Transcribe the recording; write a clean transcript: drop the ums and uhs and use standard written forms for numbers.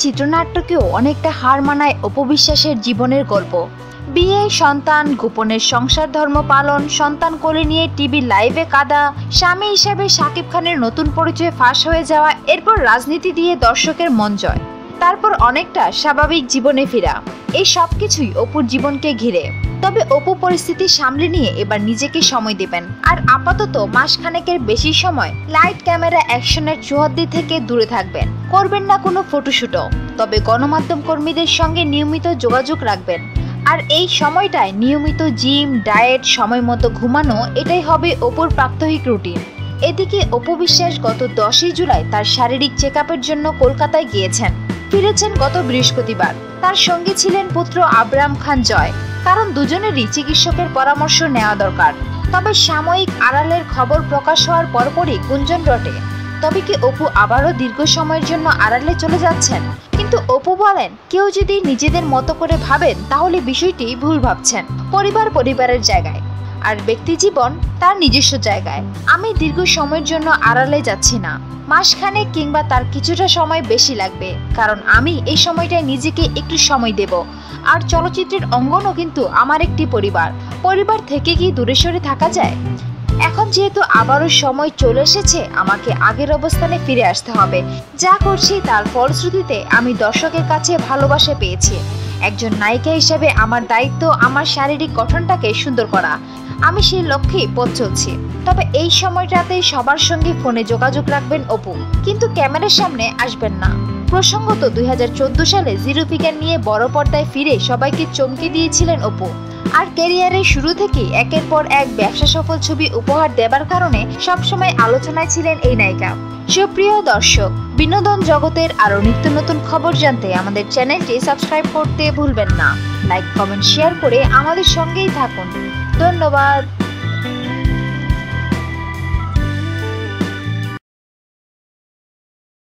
চিত্রনাট্যকেও অনেকটা হার মানায় অপু বিশ্বাসের জীবনের গল্প। বিয়ে, সন্তান, গোপনের সংসার ধর্ম পালন, সন্তান কোলে নিয়ে টিভি লাইভে কাঁদা, স্বামী হিসাবে শাকিব খানের নতুন পরিচয়ে ফাঁস হয়ে যাওয়া, এরপর রাজনীতি দিয়ে দর্শকের মন জয়, তারপর অনেকটা স্বাভাবিক জীবনে ফেরা, এই সবকিছুই অপুর জীবনকে ঘিরে। তবে অপু পরিস্থিতি সামলে নিয়ে এবার নিজেকে সময় দেবেন, আর আপাতত মাসখানেকের বেশি সময় লাইট, ক্যামেরা, অ্যাকশনের চৌহদ্দি থেকে দূরে থাকবেন। করবেন না কোনো ফটোশুটও, তবে গণমাধ্যম কর্মীদের সঙ্গে নিয়মিত যোগাযোগ রাখবেন। আর এই সময়টায় নিয়মিত জিম, ডায়েট, সময় মতো ঘুমানো, এটাই হবে অপুর প্রাত্যহিক রুটিন। এদিকে অপু বিশ্বাস গত 10ই জুলাই তার শারীরিক চেকআপের জন্য কলকাতায় গিয়েছেন। ফিরেছেন গত বৃহস্পতিবার। তার সঙ্গে ছিলেন পুত্র আবরাম খান জয়, কারণ দুজনেরই চিকিৎসকের পরামর্শ নেওয়া দরকার। তবে সাময়িক আড়ালের খবর প্রকাশ হওয়ার পরপরই গুঞ্জন রটে, তবে কি অপু আবারও দীর্ঘ সময়ের জন্য আড়ালে চলে যাচ্ছেন? কিন্তু অপু বলেন, কেউ যদি নিজেদের মতো করে ভাবেন তাহলে বিষয়টি ভুল ভাবছেন। পরিবার পরিবারের জায়গায়, আর ব্যক্তি জীবন তার নিজস্ব জায়গায়। আমি দীর্ঘ সময়ের জন্য আড়ালে যাচ্ছি না, মাসখানেক কিংবা তার কিছুটা সময় বেশি লাগবে, কারণ আমি এই সময়টায় নিজেকে একটু সময় দেব। আর চলচ্চিত্রের অঙ্গনও কিন্তু আমার একটি পরিবার। পরিবার থেকে কি দূরে সরে থাকা যায়? এখন যেহেতু আবারও সময় চলে এসেছে, আমাকে আগের অবস্থানে ফিরে আসতে হবে। যা করছি তার ফলশ্রুতিতে আমি দর্শকের কাছে ভালোবাসা পেয়েছি। একজন নায়িকা হিসেবে আমার দায়িত্ব আমার শারীরিক গঠনটাকে সুন্দর করা। আমি সেই লক্ষ্যেই পথ চলছি। তবে এই সময়টাতে সবার সঙ্গে ফোনে যোগাযোগ রাখবেন অপু, কিন্তু ক্যামেরার সামনে আসবেন না। প্রসঙ্গত 2014 সালে জিরো ফিগার নিয়ে বড় পর্দায় ফিরে সবাইকে চমকে দিয়েছিলেন অপু। আর ক্যারিয়ারের শুরু থেকে একের পর এক ব্যবসা সফল ছবি উপহার দেবার কারণে সবসময় আলোচনায় ছিলেন এই নায়িকা। সুপ্রিয় দর্শক, বিনোদন জগতের আরো নিত্য নতুন খবর জানতে আমাদের চ্যানেলটি সাবস্ক্রাইব করতে ভুলবেন না। লাইক, কমেন্ট, শেয়ার করে আমাদের সঙ্গেই থাকুন। ধন্যবাদ।